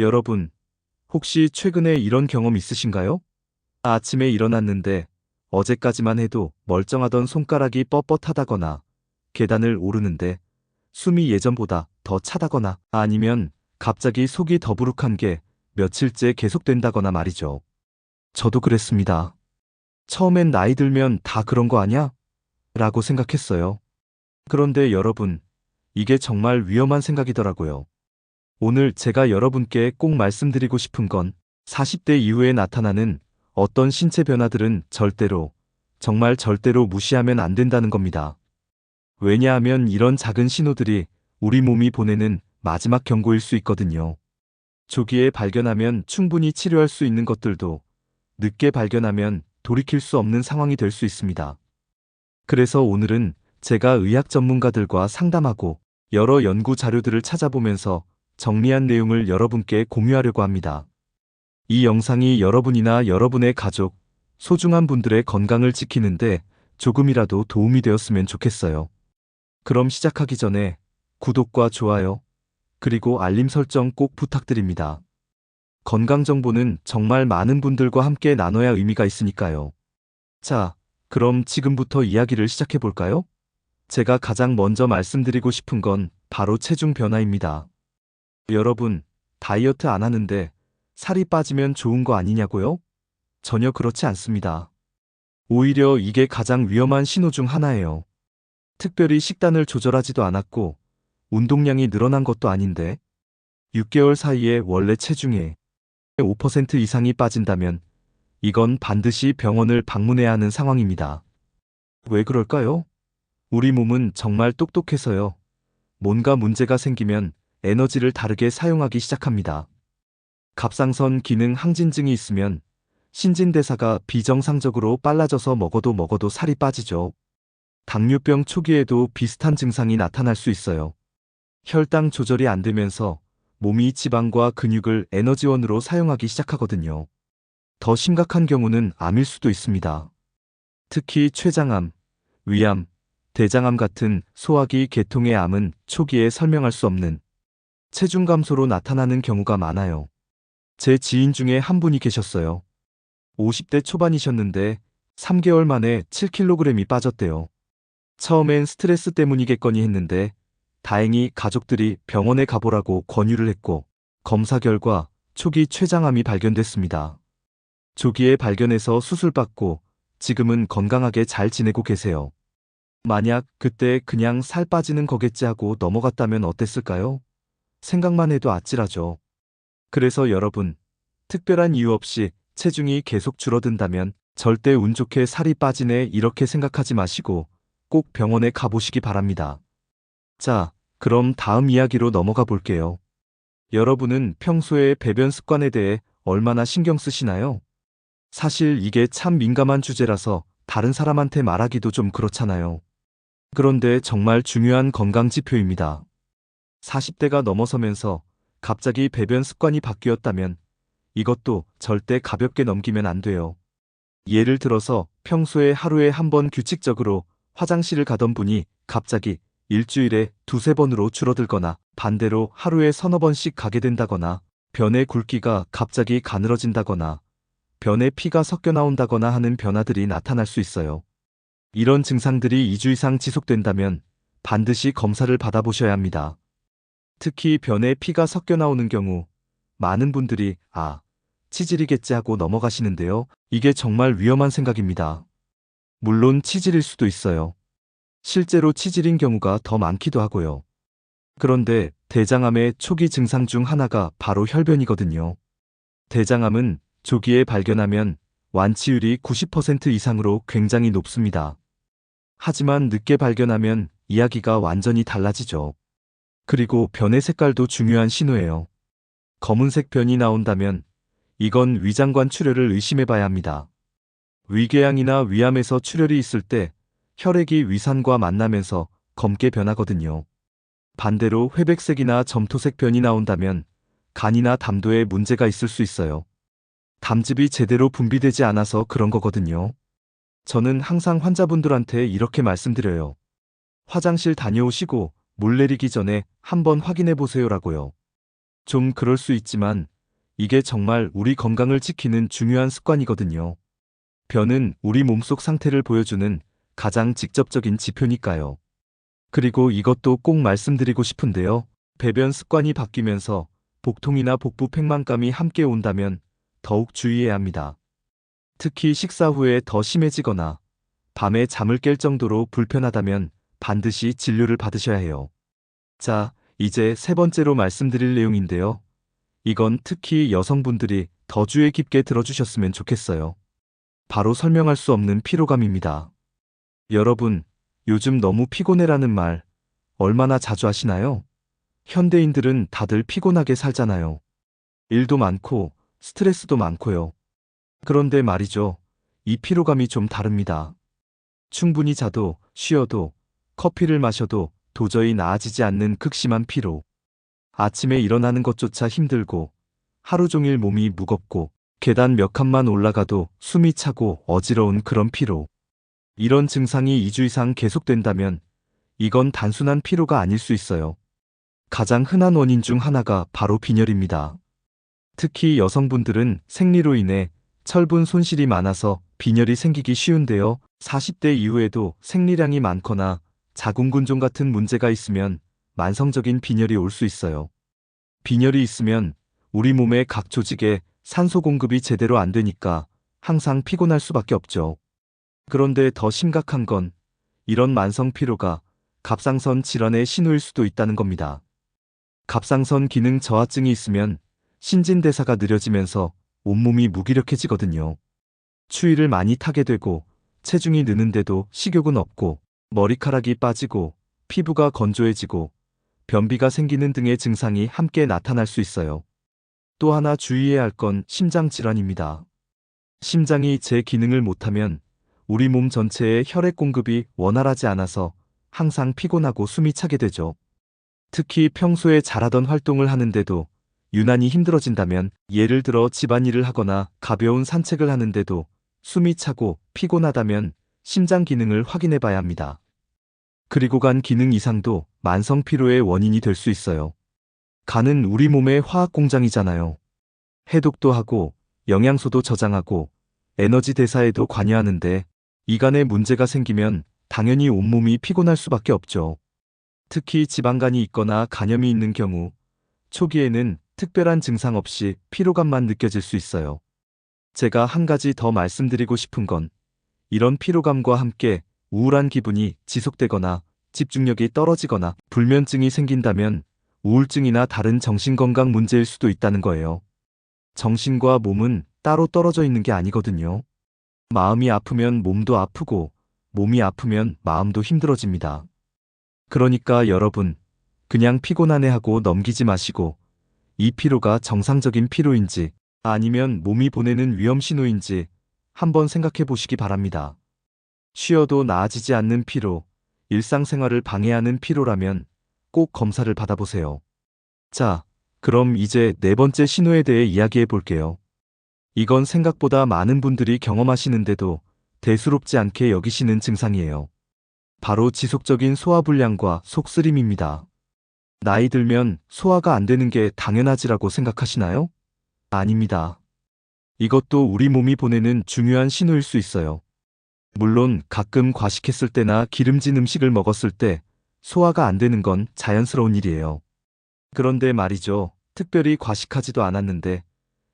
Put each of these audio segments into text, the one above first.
여러분, 혹시 최근에 이런 경험 있으신가요? 아침에 일어났는데 어제까지만 해도 멀쩡하던 손가락이 뻣뻣하다거나 계단을 오르는데 숨이 예전보다 더 차다거나 아니면 갑자기 속이 더부룩한 게 며칠째 계속된다거나 말이죠. 저도 그랬습니다. 처음엔 나이 들면 다 그런 거 아냐? 라고 생각했어요. 그런데 여러분, 이게 정말 위험한 생각이더라고요. 오늘 제가 여러분께 꼭 말씀드리고 싶은 건 40대 이후에 나타나는 어떤 신체 변화들은 절대로, 정말 절대로 무시하면 안 된다는 겁니다. 왜냐하면 이런 작은 신호들이 우리 몸이 보내는 마지막 경고일 수 있거든요. 조기에 발견하면 충분히 치료할 수 있는 것들도 늦게 발견하면 돌이킬 수 없는 상황이 될 수 있습니다. 그래서 오늘은 제가 의학 전문가들과 상담하고 여러 연구 자료들을 찾아보면서 정리한 내용을 여러분께 공유하려고 합니다. 이 영상이 여러분이나 여러분의 가족, 소중한 분들의 건강을 지키는데 조금이라도 도움이 되었으면 좋겠어요. 그럼 시작하기 전에 구독과 좋아요, 그리고 알림 설정 꼭 부탁드립니다. 건강 정보는 정말 많은 분들과 함께 나눠야 의미가 있으니까요. 자, 그럼 지금부터 이야기를 시작해 볼까요? 제가 가장 먼저 말씀드리고 싶은 건 바로 체중 변화입니다. 여러분, 다이어트 안 하는데 살이 빠지면 좋은 거 아니냐고요? 전혀 그렇지 않습니다. 오히려 이게 가장 위험한 신호 중 하나예요. 특별히 식단을 조절하지도 않았고 운동량이 늘어난 것도 아닌데 6개월 사이에 원래 체중의 5% 이상이 빠진다면 이건 반드시 병원을 방문해야 하는 상황입니다. 왜 그럴까요? 우리 몸은 정말 똑똑해서요. 뭔가 문제가 생기면 에너지를 다르게 사용하기 시작합니다. 갑상선 기능 항진증이 있으면 신진대사가 비정상적으로 빨라져서 먹어도 살이 빠지죠. 당뇨병 초기에도 비슷한 증상이 나타날 수 있어요. 혈당 조절이 안 되면서 몸이 지방과 근육을 에너지원으로 사용하기 시작하거든요. 더 심각한 경우는 암일 수도 있습니다. 특히 췌장암, 위암, 대장암 같은 소화기 계통의 암은 초기에 설명할 수 없는 체중 감소로 나타나는 경우가 많아요. 제 지인 중에 한 분이 계셨어요. 50대 초반이셨는데 3개월 만에 7kg이 빠졌대요. 처음엔 스트레스 때문이겠거니 했는데 다행히 가족들이 병원에 가보라고 권유를 했고 검사 결과 초기 췌장암이 발견됐습니다. 조기에 발견해서 수술받고 지금은 건강하게 잘 지내고 계세요. 만약 그때 그냥 살 빠지는 거겠지 하고 넘어갔다면 어땠을까요? 생각만 해도 아찔하죠. 그래서 여러분, 특별한 이유 없이 체중이 계속 줄어든다면 절대 운 좋게 살이 빠지네 이렇게 생각하지 마시고 꼭 병원에 가보시기 바랍니다. 자, 그럼 다음 이야기로 넘어가 볼게요. 여러분은 평소에 배변 습관에 대해 얼마나 신경 쓰시나요? 사실 이게 참 민감한 주제라서 다른 사람한테 말하기도 좀 그렇잖아요. 그런데 정말 중요한 건강 지표입니다. 40대가 넘어서면서 갑자기 배변 습관이 바뀌었다면 이것도 절대 가볍게 넘기면 안 돼요. 예를 들어서 평소에 하루에 한 번 규칙적으로 화장실을 가던 분이 갑자기 일주일에 두세 번으로 줄어들거나 반대로 하루에 서너 번씩 가게 된다거나 변의 굵기가 갑자기 가늘어진다거나 변에 피가 섞여 나온다거나 하는 변화들이 나타날 수 있어요. 이런 증상들이 2주 이상 지속된다면 반드시 검사를 받아보셔야 합니다. 특히 변에 피가 섞여 나오는 경우 많은 분들이 치질이겠지 하고 넘어가시는데요. 이게 정말 위험한 생각입니다. 물론 치질일 수도 있어요. 실제로 치질인 경우가 더 많기도 하고요. 그런데 대장암의 초기 증상 중 하나가 바로 혈변이거든요. 대장암은 조기에 발견하면 완치율이 90% 이상으로 굉장히 높습니다. 하지만 늦게 발견하면 이야기가 완전히 달라지죠. 그리고 변의 색깔도 중요한 신호예요. 검은색 변이 나온다면 이건 위장관 출혈을 의심해봐야 합니다. 위궤양이나 위암에서 출혈이 있을 때 혈액이 위산과 만나면서 검게 변하거든요. 반대로 회백색이나 점토색 변이 나온다면 간이나 담도에 문제가 있을 수 있어요. 담즙이 제대로 분비되지 않아서 그런 거거든요. 저는 항상 환자분들한테 이렇게 말씀드려요. 화장실 다녀오시고 물 내리기 전에 한번 확인해 보세요라고요. 좀 그럴 수 있지만 이게 정말 우리 건강을 지키는 중요한 습관이거든요. 변은 우리 몸속 상태를 보여주는 가장 직접적인 지표니까요. 그리고 이것도 꼭 말씀드리고 싶은데요. 배변 습관이 바뀌면서 복통이나 복부 팽만감이 함께 온다면 더욱 주의해야 합니다. 특히 식사 후에 더 심해지거나 밤에 잠을 깰 정도로 불편하다면 반드시 진료를 받으셔야 해요. 자, 이제 세 번째로 말씀드릴 내용인데요. 이건 특히 여성분들이 더 주의 깊게 들어주셨으면 좋겠어요. 바로 설명할 수 없는 피로감입니다. 여러분, 요즘 너무 피곤해라는 말 얼마나 자주 하시나요? 현대인들은 다들 피곤하게 살잖아요. 일도 많고 스트레스도 많고요. 그런데 말이죠. 이 피로감이 좀 다릅니다. 충분히 자도 쉬어도 커피를 마셔도 도저히 나아지지 않는 극심한 피로. 아침에 일어나는 것조차 힘들고 하루 종일 몸이 무겁고 계단 몇 칸만 올라가도 숨이 차고 어지러운 그런 피로. 이런 증상이 2주 이상 계속된다면 이건 단순한 피로가 아닐 수 있어요. 가장 흔한 원인 중 하나가 바로 빈혈입니다. 특히 여성분들은 생리로 인해 철분 손실이 많아서 빈혈이 생기기 쉬운데요. 40대 이후에도 생리량이 많거나 자궁근종 같은 문제가 있으면 만성적인 빈혈이 올 수 있어요. 빈혈이 있으면 우리 몸의 각 조직에 산소 공급이 제대로 안 되니까 항상 피곤할 수밖에 없죠. 그런데 더 심각한 건 이런 만성 피로가 갑상선 질환의 신호일 수도 있다는 겁니다. 갑상선 기능 저하증이 있으면 신진대사가 느려지면서 온몸이 무기력해지거든요. 추위를 많이 타게 되고 체중이 느는데도 식욕은 없고 머리카락이 빠지고 피부가 건조해지고 변비가 생기는 등의 증상이 함께 나타날 수 있어요. 또 하나 주의해야 할 건 심장 질환입니다. 심장이 제 기능을 못하면 우리 몸 전체의 혈액 공급이 원활하지 않아서 항상 피곤하고 숨이 차게 되죠. 특히 평소에 잘하던 활동을 하는데도 유난히 힘들어진다면, 예를 들어 집안일을 하거나 가벼운 산책을 하는데도 숨이 차고 피곤하다면 심장 기능을 확인해 봐야 합니다. 그리고 간 기능 이상도 만성 피로의 원인이 될 수 있어요. 간은 우리 몸의 화학 공장이잖아요. 해독도 하고 영양소도 저장하고 에너지 대사에도 관여하는데, 이 간에 문제가 생기면 당연히 온몸이 피곤할 수밖에 없죠. 특히 지방간이 있거나 간염이 있는 경우 초기에는 특별한 증상 없이 피로감만 느껴질 수 있어요. 제가 한 가지 더 말씀드리고 싶은 건, 이런 피로감과 함께 우울한 기분이 지속되거나 집중력이 떨어지거나 불면증이 생긴다면 우울증이나 다른 정신건강 문제일 수도 있다는 거예요. 정신과 몸은 따로 떨어져 있는 게 아니거든요. 마음이 아프면 몸도 아프고 몸이 아프면 마음도 힘들어집니다. 그러니까 여러분, 그냥 피곤하네 하고 넘기지 마시고 이 피로가 정상적인 피로인지 아니면 몸이 보내는 위험 신호인지 한번 생각해 보시기 바랍니다. 쉬어도 나아지지 않는 피로, 일상생활을 방해하는 피로라면 꼭 검사를 받아보세요. 자, 그럼 이제 네 번째 신호에 대해 이야기해 볼게요. 이건 생각보다 많은 분들이 경험하시는데도 대수롭지 않게 여기시는 증상이에요. 바로 지속적인 소화불량과 속쓰림입니다. 나이 들면 소화가 안 되는 게 당연하지라고 생각하시나요? 아닙니다. 이것도 우리 몸이 보내는 중요한 신호일 수 있어요. 물론 가끔 과식했을 때나 기름진 음식을 먹었을 때 소화가 안 되는 건 자연스러운 일이에요. 그런데 말이죠. 특별히 과식하지도 않았는데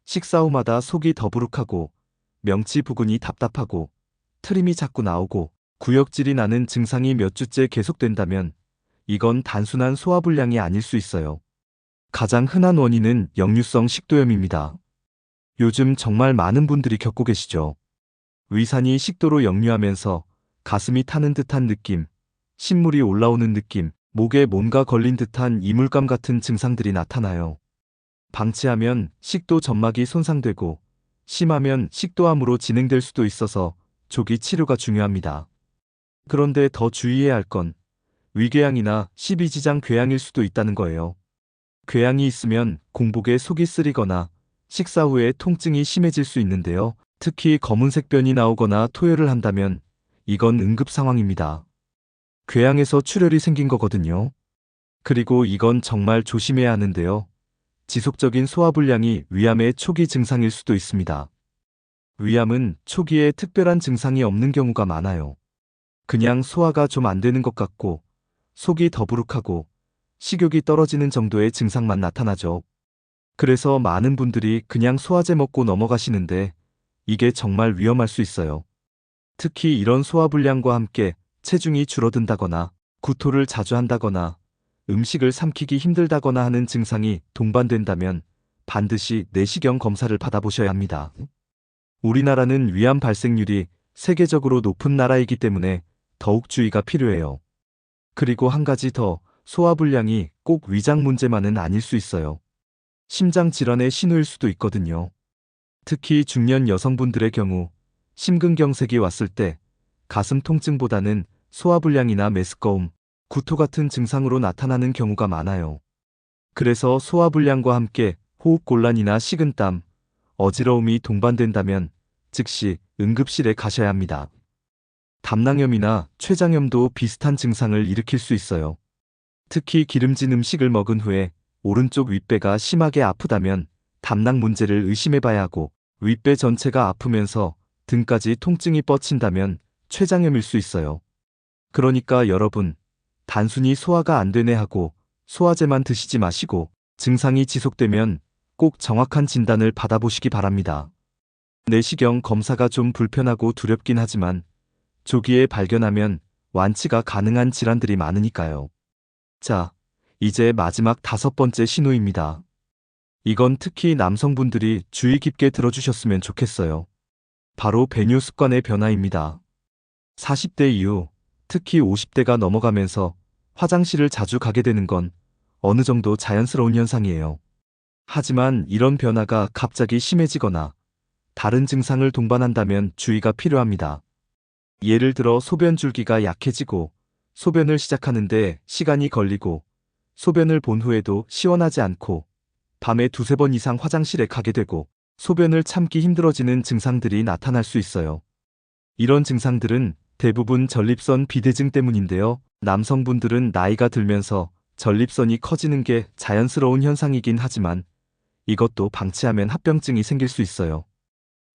식사 후마다 속이 더부룩하고 명치 부근이 답답하고 트림이 자꾸 나오고 구역질이 나는 증상이 몇 주째 계속된다면 이건 단순한 소화불량이 아닐 수 있어요. 가장 흔한 원인은 역류성 식도염입니다. 요즘 정말 많은 분들이 겪고 계시죠. 위산이 식도로 역류하면서 가슴이 타는 듯한 느낌, 신물이 올라오는 느낌, 목에 뭔가 걸린 듯한 이물감 같은 증상들이 나타나요. 방치하면 식도 점막이 손상되고 심하면 식도암으로 진행될 수도 있어서 조기 치료가 중요합니다. 그런데 더 주의해야 할 건 위궤양이나 십이지장 궤양일 수도 있다는 거예요. 궤양이 있으면 공복에 속이 쓰리거나 식사 후에 통증이 심해질 수 있는데요. 특히 검은색 변이 나오거나 토요를 한다면 이건 응급 상황입니다. 궤양에서 출혈이 생긴 거거든요. 그리고 이건 정말 조심해야 하는데요. 지속적인 소화불량이 위암의 초기 증상일 수도 있습니다. 위암은 초기에 특별한 증상이 없는 경우가 많아요. 그냥 소화가 좀 안 되는 것 같고, 속이 더부룩하고, 식욕이 떨어지는 정도의 증상만 나타나죠. 그래서 많은 분들이 그냥 소화제 먹고 넘어가시는데, 이게 정말 위험할 수 있어요. 특히 이런 소화불량과 함께 체중이 줄어든다거나, 구토를 자주 한다거나, 음식을 삼키기 힘들다거나 하는 증상이 동반된다면 반드시 내시경 검사를 받아보셔야 합니다. 우리나라는 위암 발생률이 세계적으로 높은 나라이기 때문에 더욱 주의가 필요해요. 그리고 한 가지 더, 소화불량이 꼭 위장 문제만은 아닐 수 있어요. 심장 질환의 신호일 수도 있거든요. 특히 중년 여성분들의 경우 심근경색이 왔을 때 가슴 통증보다는 소화불량이나 메스꺼움, 구토 같은 증상으로 나타나는 경우가 많아요. 그래서 소화불량과 함께 호흡곤란이나 식은땀, 어지러움이 동반된다면 즉시 응급실에 가셔야 합니다. 담낭염이나 췌장염도 비슷한 증상을 일으킬 수 있어요. 특히 기름진 음식을 먹은 후에 오른쪽 윗배가 심하게 아프다면 담낭 문제를 의심해 봐야 하고, 윗배 전체가 아프면서 등까지 통증이 뻗친다면 췌장염일 수 있어요. 그러니까 여러분, 단순히 소화가 안 되네 하고 소화제만 드시지 마시고 증상이 지속되면 꼭 정확한 진단을 받아보시기 바랍니다. 내시경 검사가 좀 불편하고 두렵긴 하지만 조기에 발견하면 완치가 가능한 질환들이 많으니까요. 자, 이제 마지막 5번째 신호입니다. 이건 특히 남성분들이 주의 깊게 들어주셨으면 좋겠어요. 바로 배뇨 습관의 변화입니다. 40대 이후, 특히 50대가 넘어가면서 화장실을 자주 가게 되는 건 어느 정도 자연스러운 현상이에요. 하지만 이런 변화가 갑자기 심해지거나 다른 증상을 동반한다면 주의가 필요합니다. 예를 들어 소변 줄기가 약해지고 소변을 시작하는데 시간이 걸리고 소변을 본 후에도 시원하지 않고 밤에 2~3번 이상 화장실에 가게 되고 소변을 참기 힘들어지는 증상들이 나타날 수 있어요. 이런 증상들은 대부분 전립선 비대증 때문인데요. 남성분들은 나이가 들면서 전립선이 커지는 게 자연스러운 현상이긴 하지만 이것도 방치하면 합병증이 생길 수 있어요.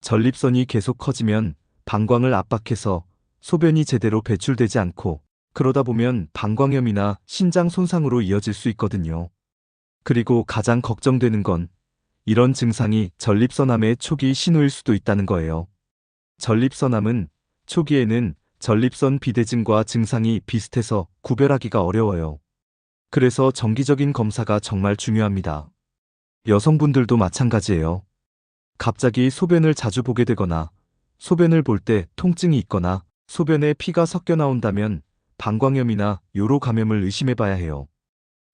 전립선이 계속 커지면 방광을 압박해서 소변이 제대로 배출되지 않고, 그러다 보면 방광염이나 신장 손상으로 이어질 수 있거든요. 그리고 가장 걱정되는 건 이런 증상이 전립선암의 초기 신호일 수도 있다는 거예요. 전립선암은 초기에는 전립선 비대증과 증상이 비슷해서 구별하기가 어려워요. 그래서 정기적인 검사가 정말 중요합니다. 여성분들도 마찬가지예요. 갑자기 소변을 자주 보게 되거나 소변을 볼 때 통증이 있거나 소변에 피가 섞여 나온다면 방광염이나 요로 감염을 의심해 봐야 해요.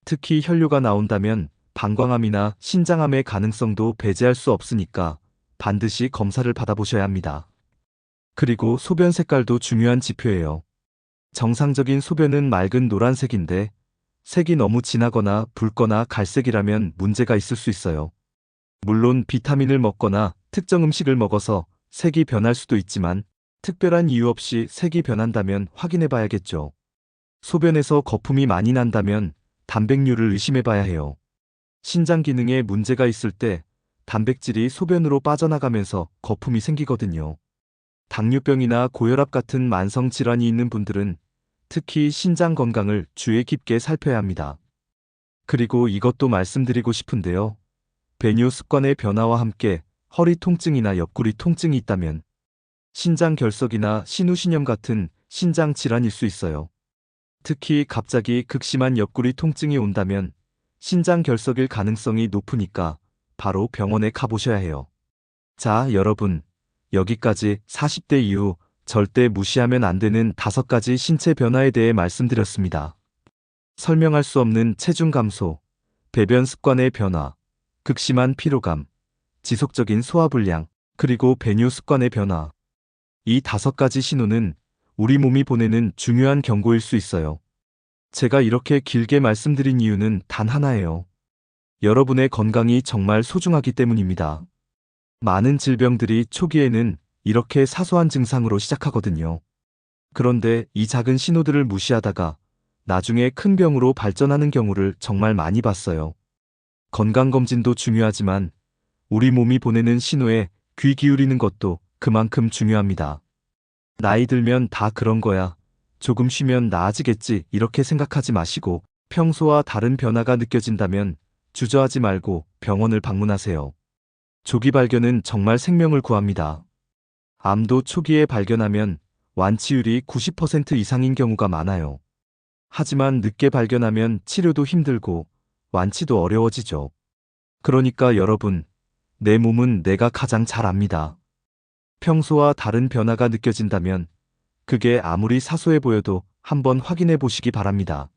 특히 혈뇨가 나온다면 방광암이나 신장암의 가능성도 배제할 수 없으니까 반드시 검사를 받아보셔야 합니다. 그리고 소변 색깔도 중요한 지표예요. 정상적인 소변은 맑은 노란색인데 색이 너무 진하거나 붉거나 갈색이라면 문제가 있을 수 있어요. 물론 비타민을 먹거나 특정 음식을 먹어서 색이 변할 수도 있지만 특별한 이유 없이 색이 변한다면 확인해 봐야겠죠. 소변에서 거품이 많이 난다면 단백뇨를 의심해 봐야 해요. 신장 기능에 문제가 있을 때 단백질이 소변으로 빠져나가면서 거품이 생기거든요. 당뇨병이나 고혈압 같은 만성 질환이 있는 분들은 특히 신장 건강을 주의 깊게 살펴야 합니다. 그리고 이것도 말씀드리고 싶은데요. 배뇨 습관의 변화와 함께 허리 통증이나 옆구리 통증이 있다면 신장 결석이나 신우신염 같은 신장 질환일 수 있어요. 특히 갑자기 극심한 옆구리 통증이 온다면 신장 결석일 가능성이 높으니까 바로 병원에 가보셔야 해요. 자, 여러분, 여기까지 40대 이후 절대 무시하면 안 되는 5가지 신체 변화에 대해 말씀드렸습니다. 설명할 수 없는 체중 감소, 배변 습관의 변화, 극심한 피로감, 지속적인 소화불량, 그리고 배뇨 습관의 변화. 이 5가지 신호는 우리 몸이 보내는 중요한 경고일 수 있어요. 제가 이렇게 길게 말씀드린 이유는 단 하나예요. 여러분의 건강이 정말 소중하기 때문입니다. 많은 질병들이 초기에는 이렇게 사소한 증상으로 시작하거든요. 그런데 이 작은 신호들을 무시하다가 나중에 큰 병으로 발전하는 경우를 정말 많이 봤어요. 건강검진도 중요하지만 우리 몸이 보내는 신호에 귀 기울이는 것도 그만큼 중요합니다. 나이 들면 다 그런 거야. 조금 쉬면 나아지겠지 이렇게 생각하지 마시고 평소와 다른 변화가 느껴진다면 주저하지 말고 병원을 방문하세요. 조기 발견은 정말 생명을 구합니다. 암도 초기에 발견하면 완치율이 90% 이상인 경우가 많아요. 하지만 늦게 발견하면 치료도 힘들고 완치도 어려워지죠. 그러니까 여러분, 내 몸은 내가 가장 잘 압니다. 평소와 다른 변화가 느껴진다면 그게 아무리 사소해 보여도 한번 확인해 보시기 바랍니다.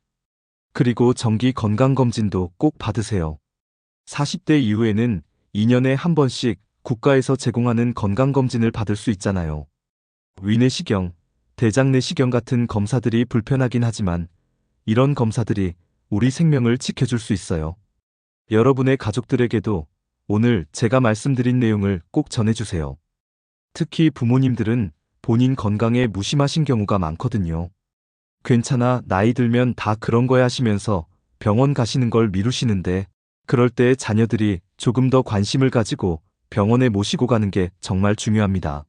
그리고 정기 건강검진도 꼭 받으세요. 40대 이후에는 2년에 한 번씩 국가에서 제공하는 건강검진을 받을 수 있잖아요. 위내시경, 대장내시경 같은 검사들이 불편하긴 하지만 이런 검사들이 우리 생명을 지켜줄 수 있어요. 여러분의 가족들에게도 오늘 제가 말씀드린 내용을 꼭 전해주세요. 특히 부모님들은 본인 건강에 무심하신 경우가 많거든요. 괜찮아, 나이 들면 다 그런 거야 하시면서 병원 가시는 걸 미루시는데 그럴 때 자녀들이 조금 더 관심을 가지고 병원에 모시고 가는 게 정말 중요합니다.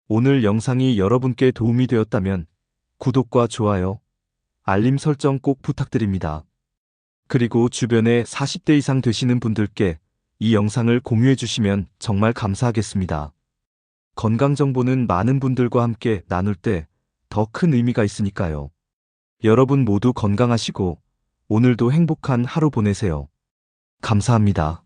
오늘 영상이 여러분께 도움이 되었다면 구독과 좋아요, 알림 설정 꼭 부탁드립니다. 그리고 주변에 40대 이상 되시는 분들께 이 영상을 공유해 주시면 정말 감사하겠습니다. 건강 정보는 많은 분들과 함께 나눌 때 더 큰 의미가 있으니까요. 여러분 모두 건강하시고 오늘도 행복한 하루 보내세요. 감사합니다.